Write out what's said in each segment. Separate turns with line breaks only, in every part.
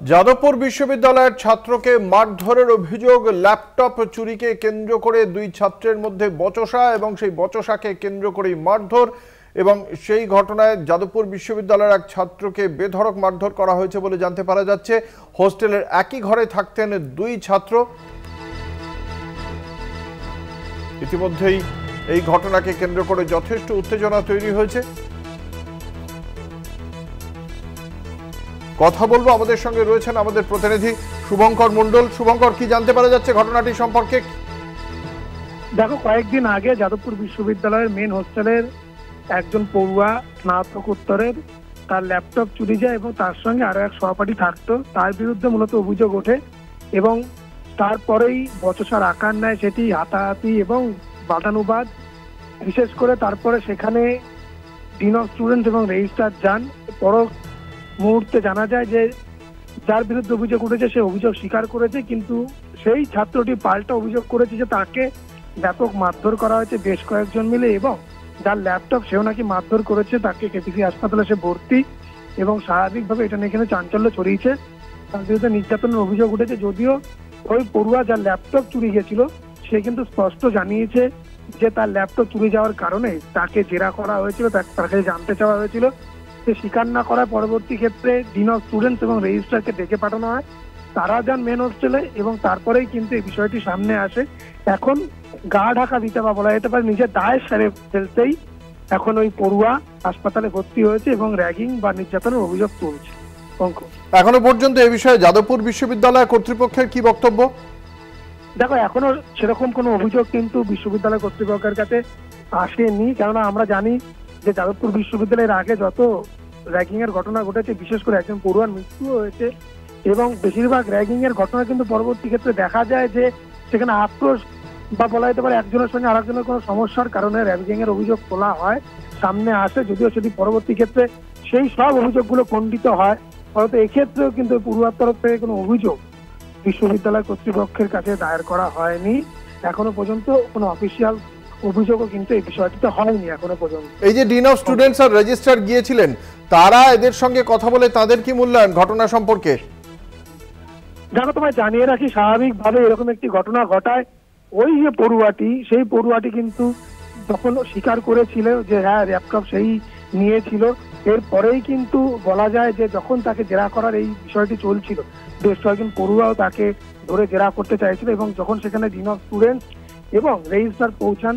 যাদবপুর বিশ্ববিদ্যালয়ের ছাত্রকে মারধরের অভিযোগ, ল্যাপটপ চুরিকে কেন্দ্র করে দুই ছাত্রের মধ্যে বচসা এবং সেই বচসাকে কেন্দ্র করেই মারধর। এবং সেই ঘটনায় যাদবপুর বিশ্ববিদ্যালয়ের এক ছাত্রকে বেধড়ক মারধর করা হয়েছে বলে জানতে পারা যাচ্ছে। হোস্টেলের একই ঘরে থাকতেন দুই ছাত্র। ইতিমধ্যেই এই ঘটনাকে কেন্দ্র করে যথেষ্ট উত্তেজনা তৈরি হয়েছে। কথা বলবো, আমাদের সঙ্গে রয়েছেন আমাদের প্রতিনিধি শুভঙ্কর মণ্ডল। শুভঙ্কর, কি জানতে পারা যাচ্ছে ঘটনাটি সম্পর্কে?
দেখো, কয়েকদিন আগে যাদবপুর বিশ্ববিদ্যালয়ের মেন হোস্টেলের একজন পড়ুয়া স্নাতকোত্তরের তার ল্যাপটপ চুরি যায় এবং তার সঙ্গে আরো এক সহপাঠী থাকতো। তার বিরুদ্ধে মূলত অভিযোগ ওঠে এবং তারপরেই বচসার আকার নেয় সেটি, হাতাহাতি এবং বাদানুবাদ। বিশেষ করে তারপরে সেখানে ডিন অফ স্টুডেন্টস এবং রেজিস্ট্রার যান। পর মুহূর্তে জানা যায় যে যার বিরুদ্ধে অভিযোগ উঠেছে সে অভিযোগ স্বীকার করেছে, কিন্তু সেই ছাত্রটি পাল্টা অভিযোগ করেছে যে তাকে ব্যাপক মারধর করা হয়েছে বেশ কয়েকজন মিলে, এবং যার ল্যাপটপ সেও নাকি মারধর করেছে। তাকে কেপিসি হাসপাতালে সে ভর্তি এবং স্বাভাবিকভাবে এটা নিয়ে এখানে চাঞ্চল্য ছড়িয়েছে। তার বিরুদ্ধে নির্যাতনের অভিযোগ উঠেছে, যদিও ওই পড়ুয়া যার ল্যাপটপ চুরি গেছিল সে কিন্তু স্পষ্ট জানিয়েছে যে তার ল্যাপটপ চুরি যাওয়ার কারণে তাকে জেরা করা হয়েছিল, তাকে জানতে চাওয়া হয়েছিল। সে স্বীকার না করায় পরবর্তী ক্ষেত্রে ডিন অফ স্টুডেন্টস এবং রেজিস্ট্রারকে ডেকে পাঠানো হয়। তারা যান মেন হোস্টেলে এবং তারপরেই কিন্তু এই বিষয়টি সামনে আসে। এখন গা ঢাকা দিতে বা বলা যেতে পারে নিজের দায় সেরে ফেলতেই এখন ওই পড়ুয়া হাসপাতালে ভর্তি হয়েছে এবং র্যাগিং বা নির্যাতনের অভিযোগ তুলছে।
এখনো পর্যন্ত এই বিষয়ে যাদবপুর বিশ্ববিদ্যালয় কর্তৃপক্ষের কি বক্তব্য?
দেখো, এখনো সেরকম কোনো অভিযোগ কিন্তু বিশ্ববিদ্যালয় কর্তৃপক্ষের কাছে আসেনি, কেননা আমরা জানি যে যাদবপুর বিশ্ববিদ্যালয়ের আগে যত র্যাগিং এর ঘটনা ঘটেছে, বিশেষ করে একজন পড়ুয়ার মৃত্যু হয়েছে এবং বেশিরভাগ র্যাগিং এর ঘটনা কিন্তু পরবর্তী ক্ষেত্রে দেখা যায় যে সেখানে আক্রোশ বা বলা যেতে পারে একজনের সঙ্গে আরেকজনের কোনো সমস্যার কারণে র্যাগিং এর অভিযোগ তোলা হয়, সামনে আসে। যদিও সেটি পরবর্তী ক্ষেত্রে সেই সব অভিযোগগুলো খণ্ডিত হয়, হয়তো এক্ষেত্রেও কিন্তু পড়ুয়ার তরফ থেকে কোনো অভিযোগ বিশ্ববিদ্যালয় কর্তৃপক্ষের কাছে দায়ের করা হয়নি। এখনো পর্যন্ত কোনো অফিসিয়াল অভিযোগও কিন্তু এই বিষয়টিতে হয়নি এখনো পর্যন্ত।
এই যে ডিন অফ স্টুডেন্টস আর রেজিস্ট্রার গিয়েছিলেন, তারা এদের সঙ্গে কথা বলে তাদের কি মূল্যায়ন ঘটনা সম্পর্কে?
জানো, তোমায় জানিয়ে রাখি, স্বাভাবিকভাবে এরকম একটি ঘটনা ঘটায় ওই যে পড়ুয়াটি, সেই পড়ুয়াটি কিন্তু যখন স্বীকার করেছিল যে হ্যাঁ ল্যাপটপ সেই নিয়েছিল, এরপরেই কিন্তু বলা যায় যে যখন তাকে জেরা করার এই বিষয়টি চলছিল, বেশ কয়েকজন পড়ুয়াও তাকে ধরে জেরা করতে চাইছিল এবং যখন সেখানে ডিন অফ স্টুডেন্টস এবং রেজিস্ট্রার পৌঁছান,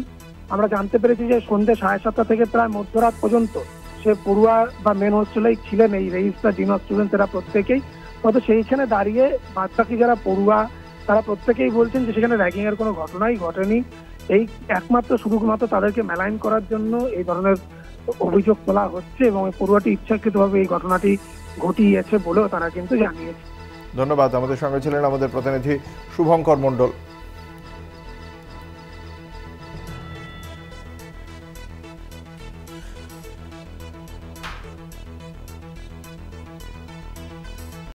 আমরা জানতে পেরেছি যে সন্ধ্যে 7:30 থেকে প্রায় মধ্যরাত পর্যন্ত সে পড়ুয়া বা মেন হোস্টেলেই ছিলেন এই রেজিস্ট্রার, ডিন অফ স্টুডেন্টস, এরা প্রত্যেকেই। হয়তো সেইখানে দাঁড়িয়ে বাদবাকি যারা পড়ুয়া তারা প্রত্যেকেই বলছেন যে সেখানে র্যাগিং এর কোনো ঘটনাই ঘটেনি। এই একমাত্র শুধুমাত্র তাদেরকে মেলাইন করার জন্য এই ধরনের অভিযোগ তোলা হচ্ছে এবং এই পড়ুয়াটি ইচ্ছাকৃতভাবে এই ঘটনাটি ঘটিয়েছে বলেও তারা কিন্তু জানিয়েছে।
ধন্যবাদ। আমাদের সঙ্গে ছিলেন আমাদের প্রতিনিধি শুভঙ্কর মণ্ডল।